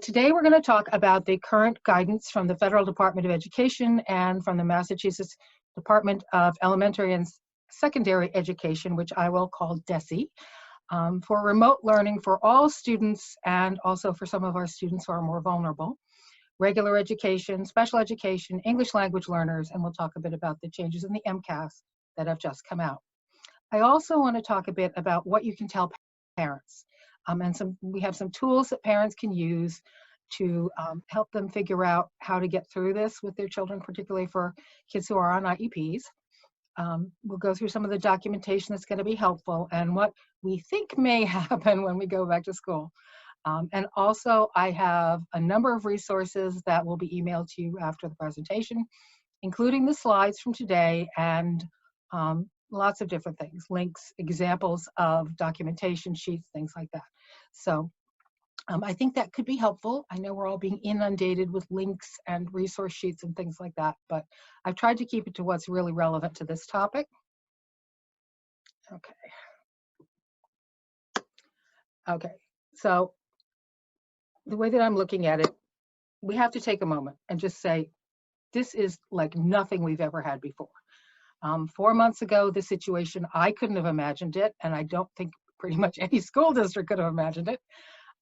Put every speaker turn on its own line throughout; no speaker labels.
Today we're going to talk about the current guidance from the Federal Department of Education and from the Massachusetts Department of Elementary and Secondary Education, which I will call DESE, for remote learning for all students and also for some of our students who are more vulnerable. Regular education, special education, English language learners, and we'll talk a bit about the changes in the MCAS that have just come out. I also want to talk a bit about what you can tell parents. We have some tools that parents can use to help them figure out how to get through this with their children, particularly for kids who are on IEPs. We'll go through some of the documentation that's going to be helpful and what we think may happen when we go back to school. And also, I have a number of resources that will be emailed to you after the presentation, including the slides from today and lots of different things, links, examples of documentation sheets, things like that. So I think that could be helpful. I know we're all being inundated with links and resource sheets and things like that, but I've tried to keep it to what's really relevant to this topic. Okay, so the way that I'm looking at it, we have to take a moment and just say, this is like nothing we've ever had before. 4 months ago, this situation, I couldn't have imagined it, and I don't think pretty much any school district could have imagined it.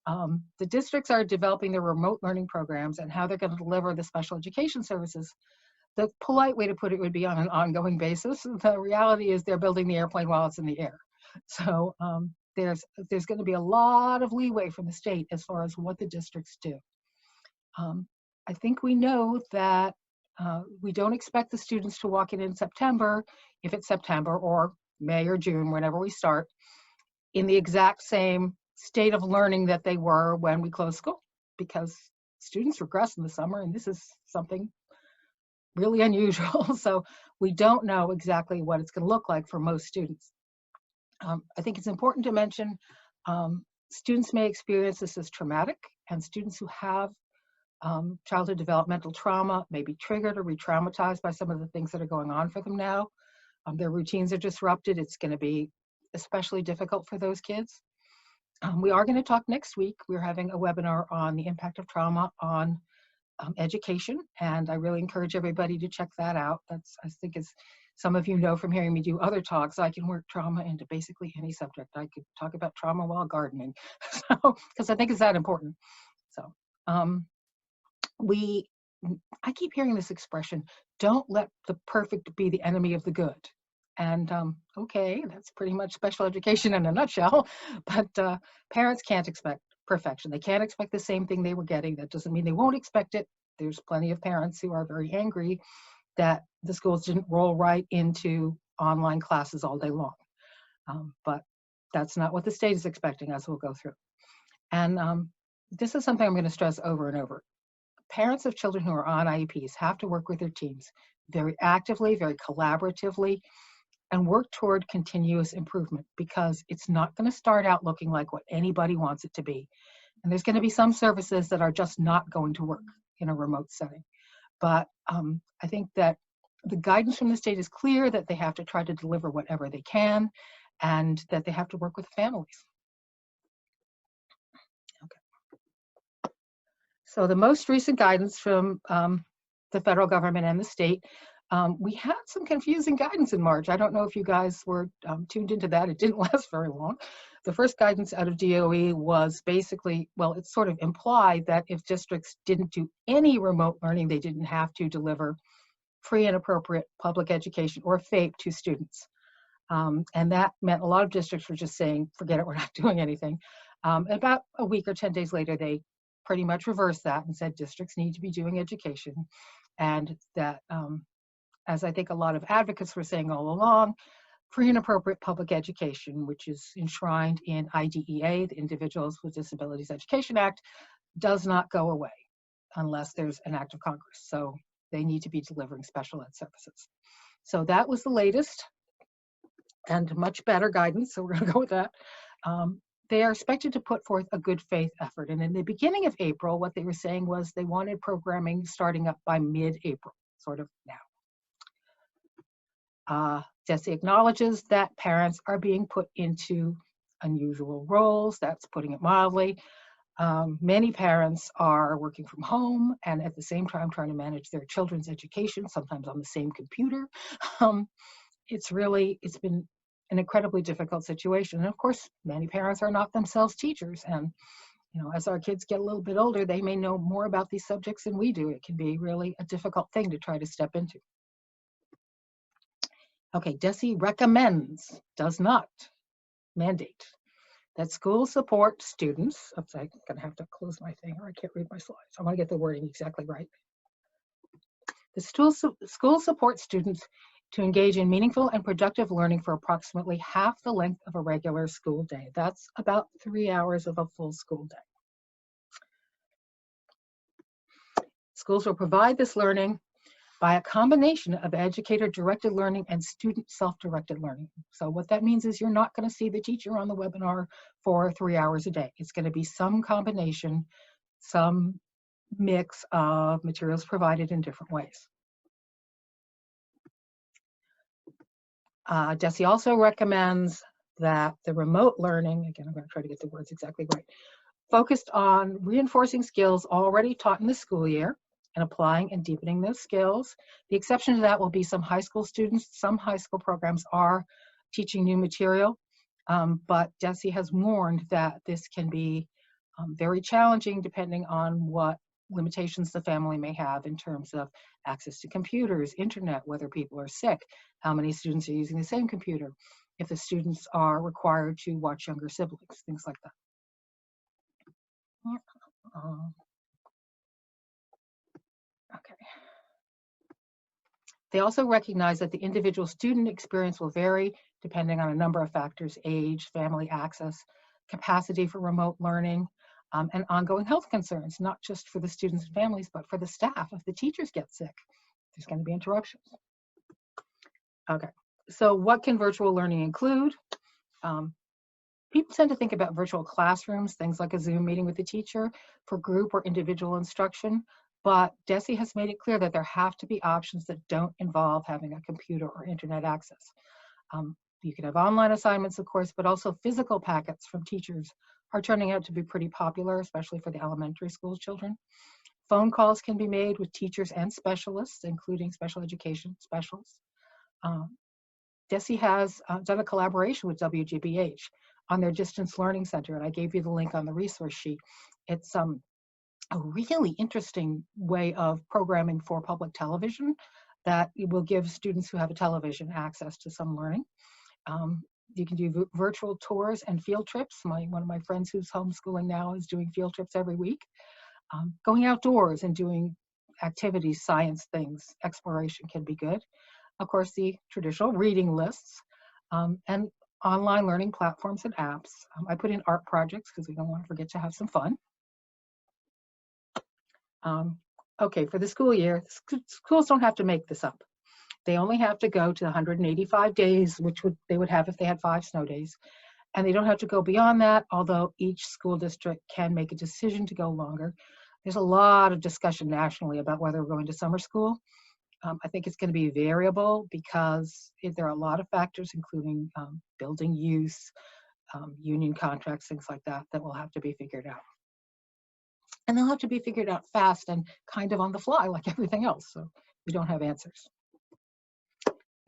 The districts are developing their remote learning programs and how they're going to deliver the special education services. The polite way to put it would be on an ongoing basis. The reality is they're building the airplane while it's in the air. So there's going to be a lot of leeway from the state as far as what the districts do. I think we know that we don't expect the students to walk in September, if it's September or May or June, whenever we start, in the exact same state of learning that they were when we closed school, because students regress in the summer, and this is something really unusual. So we don't know exactly what it's going to look like for most students. I think it's important to mention students may experience this as traumatic, and students who have childhood developmental trauma may be triggered or re-traumatized by some of the things that are going on for them now. Their routines are disrupted. It's going to be especially difficult for those kids. We are going to talk next week. We're having a webinar on the impact of trauma on education, and I really encourage everybody to check that out. That's, I think, as some of you know from hearing me do other talks, I can work trauma into basically any subject. I could talk about trauma while gardening, because I think it's that important. So I keep hearing this expression, don't let the perfect be the enemy of the good. And okay, that's pretty much special education in a nutshell, but parents can't expect perfection. They can't expect the same thing they were getting. That doesn't mean they won't expect it. There's plenty of parents who are very angry that the schools didn't roll right into online classes all day long. But that's not what the state is expecting, as we'll go through. And this is something I'm going to stress over and over. Parents of children who are on IEPs have to work with their teams very actively, very collaboratively, and work toward continuous improvement, because it's not going to start out looking like what anybody wants it to be. And there's going to be some services that are just not going to work in a remote setting. But I think that the guidance from the state is clear that they have to try to deliver whatever they can, and that they have to work with families. Okay. So the most recent guidance from the federal government and the state, we had some confusing guidance in March. I don't know if you guys were tuned into that. It didn't last very long. The first guidance out of DOE was basically, well, it sort of implied that if districts didn't do any remote learning, they didn't have to deliver free and appropriate public education, or FAPE, to students. And that meant a lot of districts were just saying, forget it, we're not doing anything. About a week or 10 days later, they pretty much reversed that and said districts need to be doing education. And that, as I think a lot of advocates were saying all along, free and appropriate public education, which is enshrined in IDEA, the Individuals with Disabilities Education Act, does not go away unless there's an act of Congress. So they need to be delivering special ed services. So that was the latest and much better guidance, so we're going to go with that. They are expected to put forth a good faith effort. And in the beginning of April, what they were saying was they wanted programming starting up by mid-April, sort of now. DESE acknowledges that parents are being put into unusual roles. That's putting it mildly. Many parents are working from home and at the same time trying to manage their children's education, sometimes on the same computer. It's been an incredibly difficult situation. And of course, many parents are not themselves teachers. And, as our kids get a little bit older, they may know more about these subjects than we do. It can be really a difficult thing to try to step into. Okay, DESE recommends, does not mandate, that schools support students. Oops, I'm going to have to close my thing or I can't read my slides. I want to get the wording exactly right. The schools support students to engage in meaningful and productive learning for approximately half the length of a regular school day. That's about 3 hours of a full school day. Schools will provide this learning by a combination of educator-directed learning and student self-directed learning. So what that means is you're not going to see the teacher on the webinar for 3 hours a day. It's going to be some combination, some mix of materials provided in different ways. DESE also recommends that the remote learning, again, I'm going to try to get the words exactly right, focused on reinforcing skills already taught in the school year and applying and deepening those skills. The exception to that will be some high school students. Some high school programs are teaching new material, but DESE has warned that this can be very challenging depending on what limitations the family may have in terms of access to computers, internet, whether people are sick, how many students are using the same computer, if the students are required to watch younger siblings, things like that. Okay. They also recognize that the individual student experience will vary depending on a number of factors: age, family access, capacity for remote learning, and ongoing health concerns, not just for the students and families, but for the staff. If the teachers get sick, there's going to be interruptions. Okay, so what can virtual learning include? People tend to think about virtual classrooms, things like a Zoom meeting with the teacher for group or individual instruction, but DESE has made it clear that there have to be options that don't involve having a computer or internet access. You can have online assignments, of course, but also physical packets from teachers are turning out to be pretty popular, especially for the elementary school children. Phone calls can be made with teachers and specialists, including special education specialists. DESE has done a collaboration with WGBH on their Distance Learning Center, and I gave you the link on the resource sheet. It's a really interesting way of programming for public television that will give students who have a television access to some learning. You can do virtual tours and field trips. One of my friends who's homeschooling now is doing field trips every week. Going outdoors and doing activities, science things, exploration can be good. Of course, the traditional reading lists and online learning platforms and apps. I put in art projects because we don't want to forget to have some fun. Okay, for the school year, schools don't have to make this up. They only have to go to 185 days, which they would have if they had 5 snow days. And they don't have to go beyond that, although each school district can make a decision to go longer. There's a lot of discussion nationally about whether we're going to summer school. I think it's going to be variable because there are a lot of factors, including building use, union contracts, things like that, that will have to be figured out. And they'll have to be figured out fast and kind of on the fly like everything else, so we don't have answers.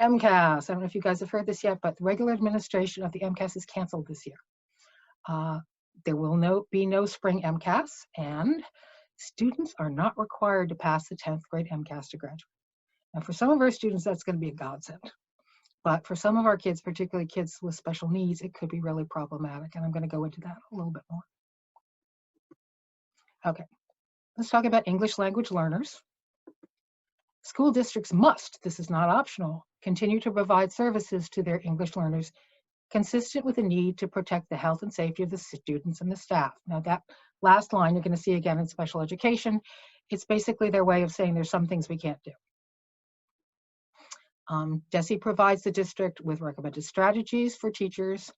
MCAS, I don't know if you guys have heard this yet, but the regular administration of the MCAS is canceled this year. There will be no spring MCAS, and students are not required to pass the 10th grade MCAS to graduate. Now, for some of our students, that's going to be a godsend. But for some of our kids, particularly kids with special needs, it could be really problematic, and I'm going to go into that a little bit more. Okay, let's talk about English language learners. School districts must, this is not optional, continue to provide services to their English learners consistent with the need to protect the health and safety of the students and the staff. Now, that last line you're going to see again in special education. It's basically their way of saying there's some things we can't do. DESE provides the district with recommended strategies for teachers,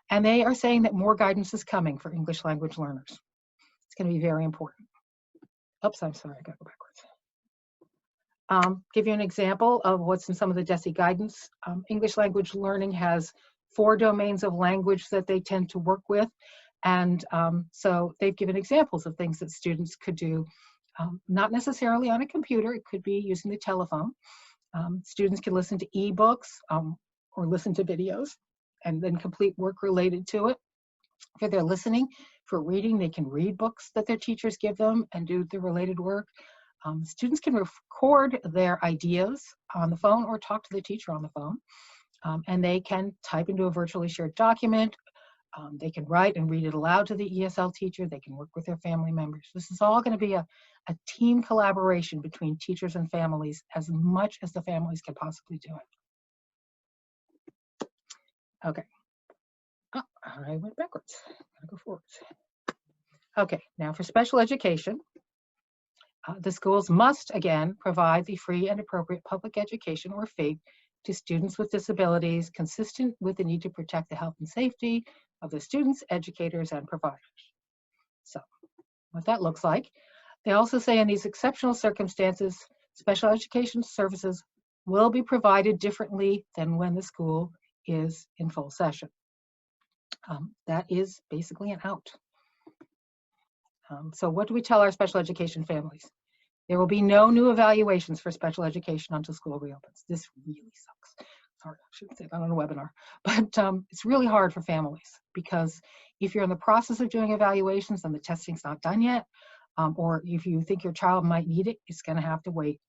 and they are saying that more guidance is coming for English language learners. It's going to be very important. Oops, I'm sorry, I got to go backwards. Give you an example of what's in some of the DESE guidance. English language learning has 4 domains of language that they tend to work with. And so they've given examples of things that students could do, not necessarily on a computer. It could be using the telephone. Students can listen to ebooks or listen to videos and then complete work related to it. For their listening, for reading, they can read books that their teachers give them and do the related work. Students can record their ideas on the phone or talk to the teacher on the phone. And they can type into a virtually shared document. They can write and read it aloud to the ESL teacher. They can work with their family members. This is all going to be a team collaboration between teachers and families as much as the families can possibly do it. Okay. Oh, I went backwards. Gotta go forwards. Okay, now for special education, the schools must, again, provide the free and appropriate public education or FAPE to students with disabilities consistent with the need to protect the health and safety of the students, educators, and providers. So what that looks like. They also say in these exceptional circumstances, special education services will be provided differently than when the school is in full session. That is basically an out. So what do we tell our special education families? There will be no new evaluations for special education until school reopens. This really sucks. Sorry, I shouldn't say that on a webinar, but it's really hard for families because if you're in the process of doing evaluations and the testing's not done yet, or if you think your child might need it, it's going to have to wait.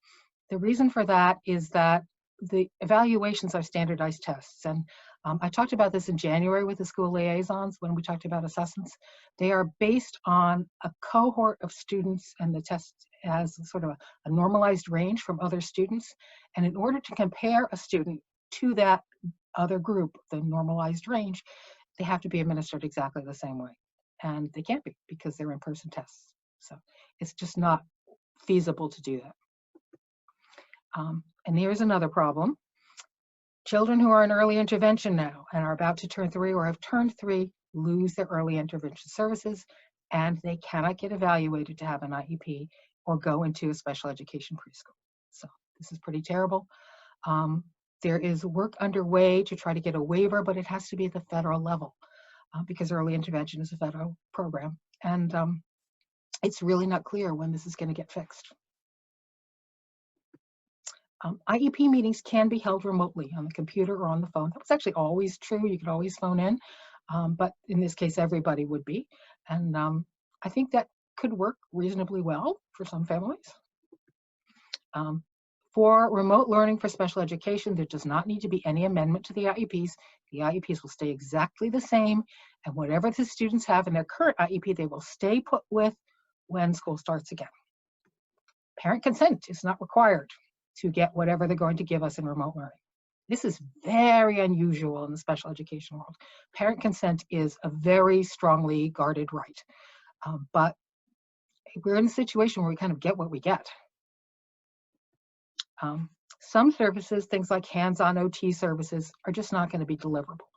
The reason for that is that the evaluations are standardized tests. And I talked about this in January with the school liaisons when we talked about assessments. They are based on a cohort of students, and the test has sort of a normalized range from other students. And in order to compare a student to that other group, the normalized range, they have to be administered exactly the same way. And they can't be because they're in-person tests. So it's just not feasible to do that. And here's another problem. Children who are in early intervention now and are about to turn 3 or have turned 3 lose their early intervention services, and they cannot get evaluated to have an IEP or go into a special education preschool. So this is pretty terrible. There is work underway to try to get a waiver, but it has to be at the federal level because early intervention is a federal program. And it's really not clear when this is going to get fixed. IEP meetings can be held remotely on the computer or on the phone. That was actually always true. You could always phone in, but in this case, everybody would be. And I think that could work reasonably well for some families. For remote learning for special education, there does not need to be any amendment to the IEPs. The IEPs will stay exactly the same, and whatever the students have in their current IEP, they will stay put with when school starts again. Parent consent is not required to get whatever they're going to give us in remote learning. This is very unusual in the special education world. Parent consent is a very strongly guarded right, but we're in a situation where we kind of get what we get. Some services, things like hands-on OT services, are just not going to be deliverable.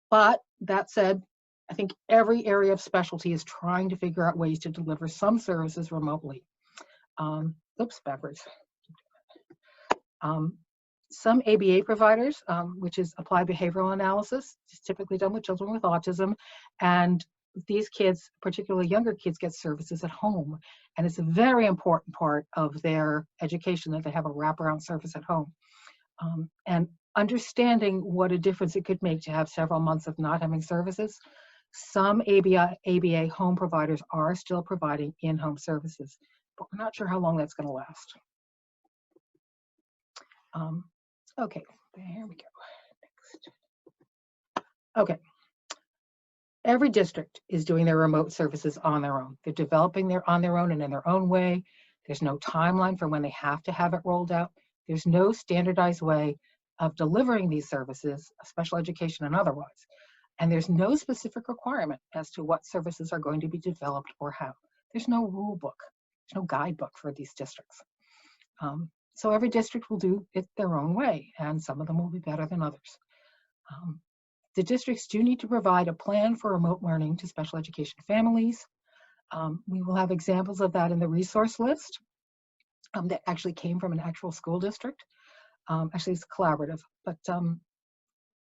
But that said, I think every area of specialty is trying to figure out ways to deliver some services remotely. Oops, backwards. Some ABA providers, which is applied behavioral analysis, is typically done with children with autism, and these kids, particularly younger kids, get services at home, and it's a very important part of their education that they have a wraparound service at home. And understanding what a difference it could make to have several months of not having services, some ABA home providers are still providing in-home services, but we're not sure how long that's going to last. Okay, there we go. Next. Okay. Every district is doing their remote services on their own. They're developing on their own and in their own way. There's no timeline for when they have to have it rolled out. There's no standardized way of delivering these services, special education and otherwise. And there's no specific requirement as to what services are going to be developed or how. There's no rule book. There's no guidebook for these districts. So every district will do it their own way, and some of them will be better than others. The districts do need to provide a plan for remote learning to special education families. We will have examples of that in the resource list that actually came from an actual school district. Actually, it's collaborative, but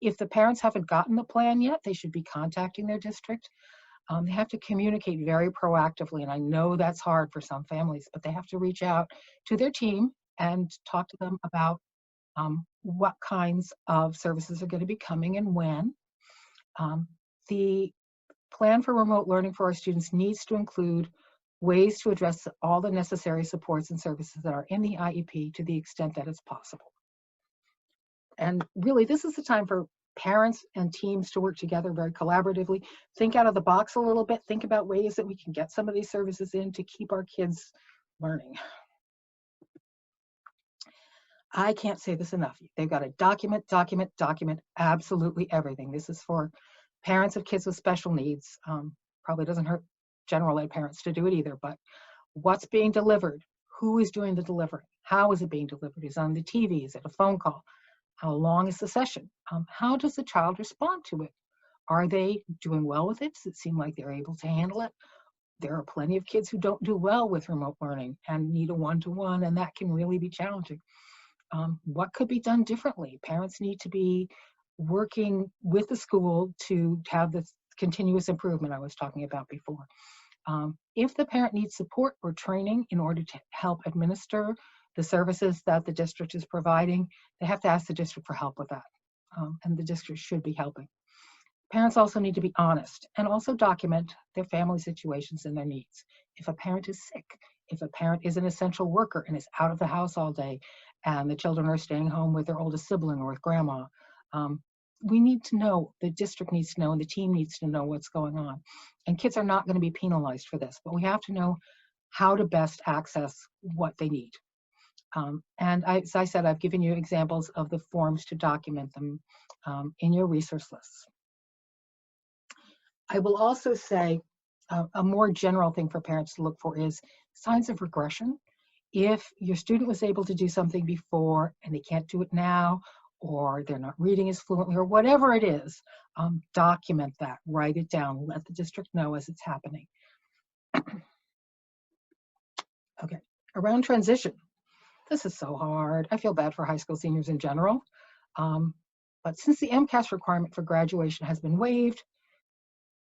If the parents haven't gotten the plan yet, they should be contacting their district. They have to communicate very proactively, and I know that's hard for some families, but they have to reach out to their team and talk to them about what kinds of services are going to be coming and when. The plan for remote learning for our students needs to include ways to address all the necessary supports and services that are in the IEP to the extent that it's possible. And really, this is the time for parents and teams to work together very collaboratively. Think out of the box a little bit. Think about ways that we can get some of these services in to keep our kids learning. I can't say this enough. They've got to document absolutely everything. This is for parents of kids with special needs. Probably doesn't hurt general ed parents to do it either, but what's being delivered? Who is doing the delivering? How is it being delivered? Is it on the TV? Is it a phone call? How long is the session? How does the child respond to it? Are they doing well with it? Does it seem like they're able to handle it? There are plenty of kids who don't do well with remote learning and need a one-to-one, and that can really be challenging. What could be done differently? Parents need to be working with the school to have this continuous improvement I was talking about before. If the parent needs support or training in order to help administer the services that the district is providing, they have to ask the district for help with that. And the district should be helping. Parents also need to be honest and also document their family situations and their needs. If a parent is sick, if a parent is an essential worker and is out of the house all day and the children are staying home with their oldest sibling or with grandma, we need to know, the district needs to know, and the team needs to know what's going on. And kids are not going to be penalized for this, but we have to know how to best access what they need. And as I said, I've given you examples of the forms to document them in your resource lists. I will also say a more general thing for parents to look for is signs of regression. If your student was able to do something before and they can't do it now, or they're not reading as fluently, or whatever it is, document that, write it down, let the district know as it's happening. Okay, around transition. This is so hard. I feel bad for high school seniors in general. But since the MCAS requirement for graduation has been waived,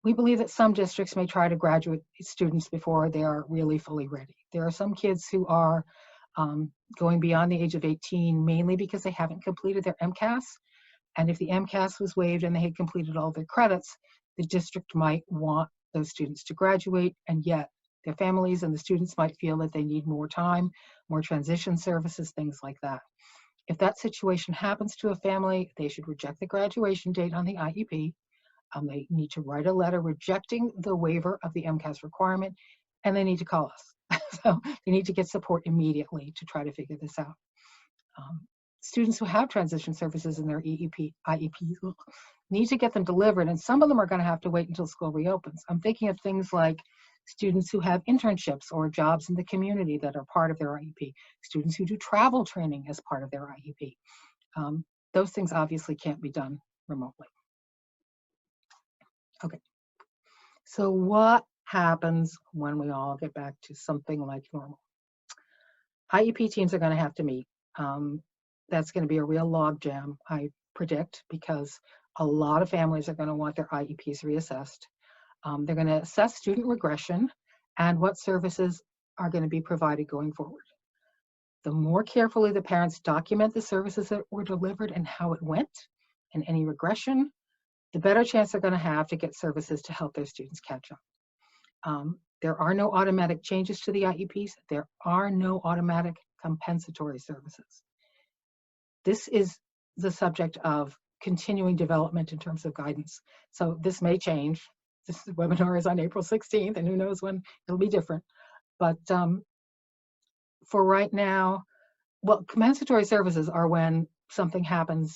we believe that some districts may try to graduate students before they are really fully ready. There are some kids who are going beyond the age of 18, mainly because they haven't completed their MCAS. And if the MCAS was waived and they had completed all their credits, the district might want those students to graduate, and yet their families and the students might feel that they need more time, more transition services, things like that. If that situation happens to a family, they should reject the graduation date on the IEP. They need to write a letter rejecting the waiver of the MCAS requirement, and they need to call us. So they need to get support immediately to try to figure this out. Students who have transition services in their IEP need to get them delivered, and some of them are going to have to wait until school reopens. I'm thinking of things like students who have internships or jobs in the community that are part of their IEP, students who do travel training as part of their IEP. Those things obviously can't be done remotely. Okay, so what happens when we all get back to something like normal? IEP teams are going to have to meet. That's going to be a real logjam, I predict, because a lot of families are going to want their IEPs reassessed. They're going to assess student regression and what services are going to be provided going forward. The more carefully the parents document the services that were delivered and how it went and any regression, the better chance they're going to have to get services to help their students catch up. There are no automatic changes to the IEPs. There are no automatic compensatory services. This is the subject of continuing development in terms of guidance. So this may change. This webinar is on April 16th, and who knows when it'll be different. But for right now, well, compensatory services are when something happens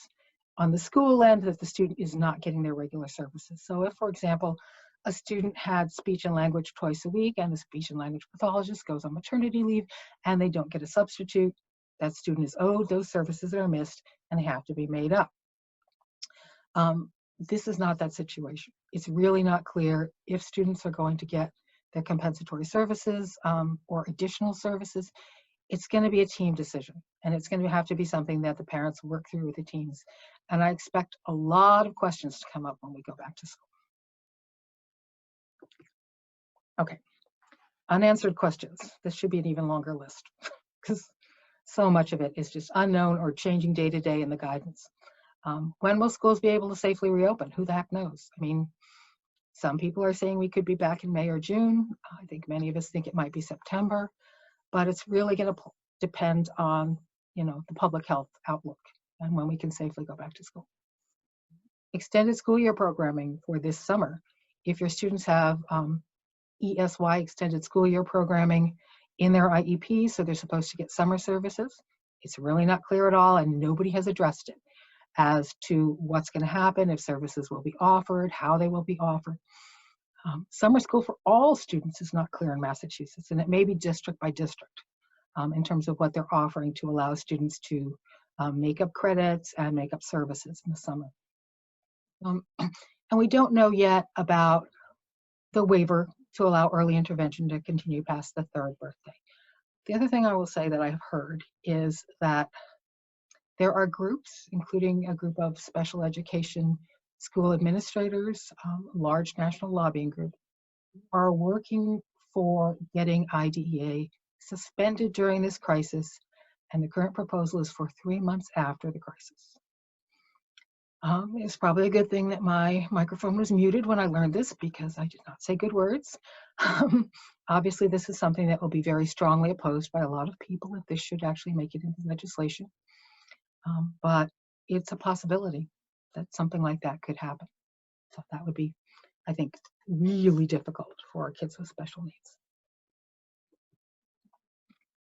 on the school end that the student is not getting their regular services. So if, for example, a student had speech and language twice a week and the speech and language pathologist goes on maternity leave and they don't get a substitute, that student is owed those services that are missed and they have to be made up. This is not that situation. It's really not clear if students are going to get their compensatory services or additional services. it's going to be a team decision, and it's going to have to be something that the parents work through with the teams. And I expect a lot of questions to come up when we go back to school. Okay, unanswered questions. This should be an even longer list because so much of it is just unknown or changing day to day in the guidance. When will schools be able to safely reopen? Who the heck knows? I mean, some people are saying we could be back in May or June. I think many of us think it might be September, but it's really going to depend on, the public health outlook and when we can safely go back to school. Extended school year programming for this summer. If your students have ESY, extended school year programming, in their IEP, so they're supposed to get summer services, it's really not clear at all, and nobody has addressed it as to what's going to happen, if services will be offered, how they will be offered. Summer school for all students is not clear in Massachusetts, and it may be district by district in terms of what they're offering to allow students to make up credits and make up services in the summer. And we don't know yet about the waiver to allow early intervention to continue past the 3rd birthday. The other thing I will say that I've heard is that there are groups, including a group of special education school administrators, large national lobbying group, are working for getting IDEA suspended during this crisis, and the current proposal is for 3 months after the crisis. It's probably a good thing that my microphone was muted when I learned this, because I did not say good words. Obviously, this is something that will be very strongly opposed by a lot of people if this should actually make it into legislation. But it's a possibility that something like that could happen. So that would be, I think, really difficult for kids with special needs.